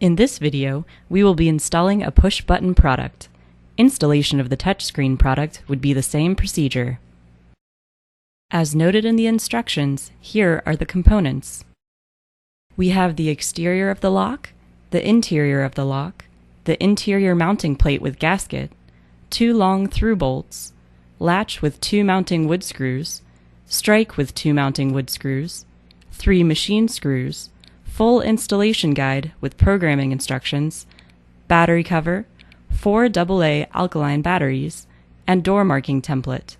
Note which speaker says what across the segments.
Speaker 1: In this video, we will be installing a push-button product. Installation of the touchscreen product would be the same procedure. As noted in the instructions, here are the components. We have the exterior of the lock, the interior of the lock, the interior mounting plate with gasket, 2 long through bolts, latch with 2 mounting wood screws, strike with 2 mounting wood screws, 3 machine screws, full installation guide with programming instructions, battery cover, 4 AA alkaline batteries, and door marking template.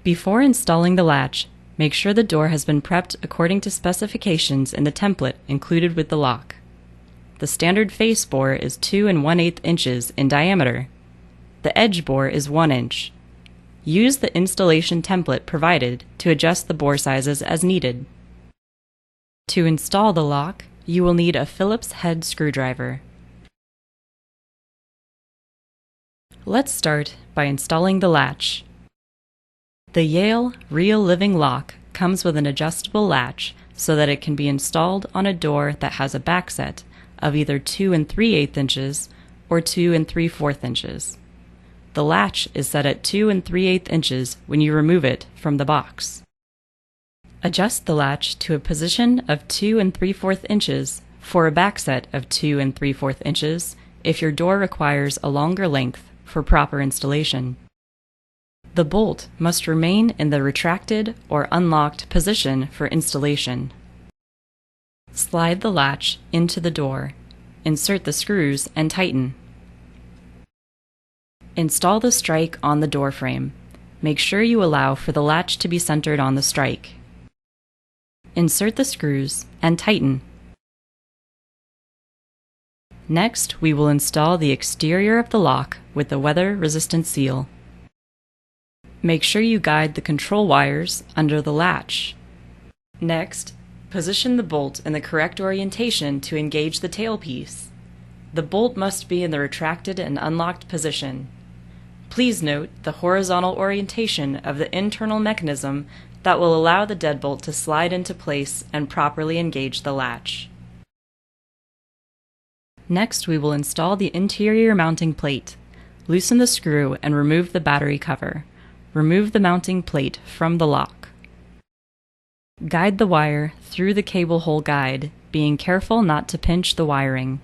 Speaker 1: Before installing the latch, make sure the door has been prepped according to specifications in the template included with the lock. The standard face bore is 2 1/8 inches in diameter. The edge bore is 1 inch. Use the installation template provided to adjust the bore sizes as needed. To install the lock, you will need a Phillips head screwdriver. Let's start by installing the latch. The Yale Real Living Lock comes with an adjustable latch so that it can be installed on a door that has a backset of either 2 3/8 inches or 2 3/4 inches. The latch is set at 2 3/8 inches when you remove it from the box. Adjust the latch to a position of 2 3/4 inches for a backset of 2 3/4 inches if your door requires a longer length for proper installation. The bolt must remain in the retracted or unlocked position for installation. Slide the latch into the door, insert the screws, and tighten. Install the strike on the door frame. Make sure you allow for the latch to be centered on the strike. Insert the screws and tighten. Next, we will install the exterior of the lock with the weather-resistant seal. Make sure you guide the control wires under the latch. Next, position the bolt in the correct orientation to engage the tailpiece. The bolt must be in the retracted and unlocked position. Please note the horizontal orientation of the internal mechanism that will allow the deadbolt to slide into place and properly engage the latch. Next, we will install the interior mounting plate. Loosen the screw and remove the battery cover. Remove the mounting plate from the lock. Guide the wire through the cable hole guide, being careful not to pinch the wiring.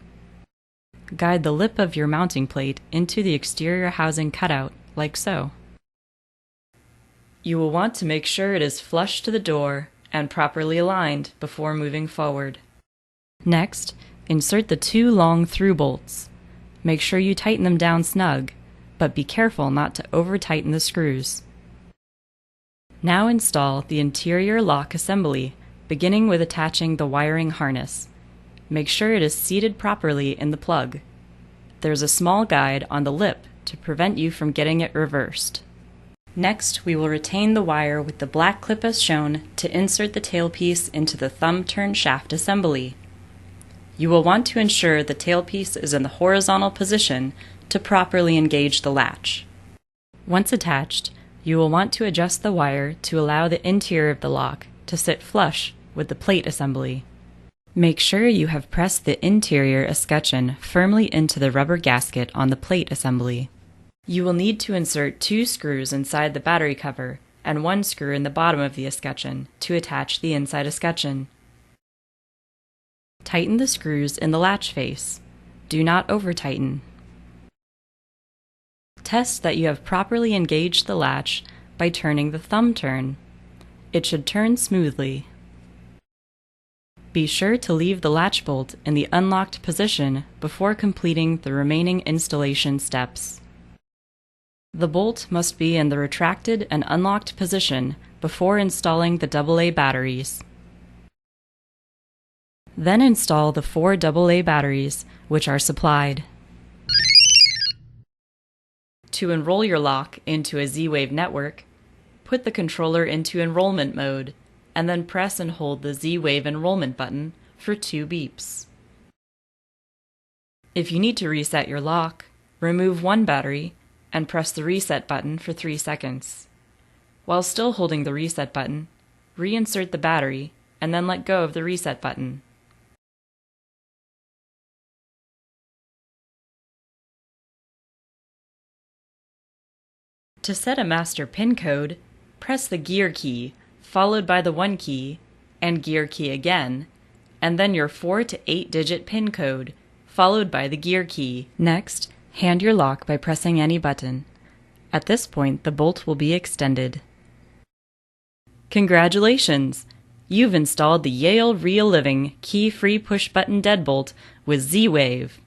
Speaker 1: Guide the lip of your mounting plate into the exterior housing cutout, like so. You will want to make sure it is flush to the door and properly aligned before moving forward. Next, insert the 2 long through bolts. Make sure you tighten them down snug, but be careful not to over-tighten the screws. Now install the interior lock assembly, beginning with attaching the wiring harness. Make sure it is seated properly in the plug. There's a small guide on the lip to prevent you from getting it reversed. Next, we will retain the wire with the black clip as shown to insert the tailpiece into the thumb turn shaft assembly. You will want to ensure the tailpiece is in the horizontal position to properly engage the latch. Once attached, you will want to adjust the wire to allow the interior of the lock to sit flush with the plate assembly. Make sure you have pressed the interior escutcheon firmly into the rubber gasket on the plate assembly. You will need to insert 2 screws inside the battery cover and 1 screw in the bottom of the escutcheon to attach the inside escutcheon. Tighten the screws in the latch face. Do not over-tighten. Test that you have properly engaged the latch by turning the thumb turn. It should turn smoothly. Be sure to leave the latch bolt in the unlocked position before completing the remaining installation steps. The bolt must be in the retracted and unlocked position before installing the AA batteries. Then install the 4 AA batteries, which are supplied. To enroll your lock into a Z-Wave network, put the controller into enrollment mode and then press and hold the Z-Wave enrollment button for 2 beeps. If you need to reset your lock, remove 1 battery and press the reset button for 3 seconds. While still holding the reset button, reinsert the battery and then let go of the reset button. To set a master pin code, press the gear key, followed by the 1 key, and gear key again, and then your 4 to 8-digit pin code, followed by the gear key. Next, hand your lock by pressing any button. At this point, the bolt will be extended. Congratulations! You've installed the Yale Real Living Key Free Push Button Deadbolt with Z-Wave.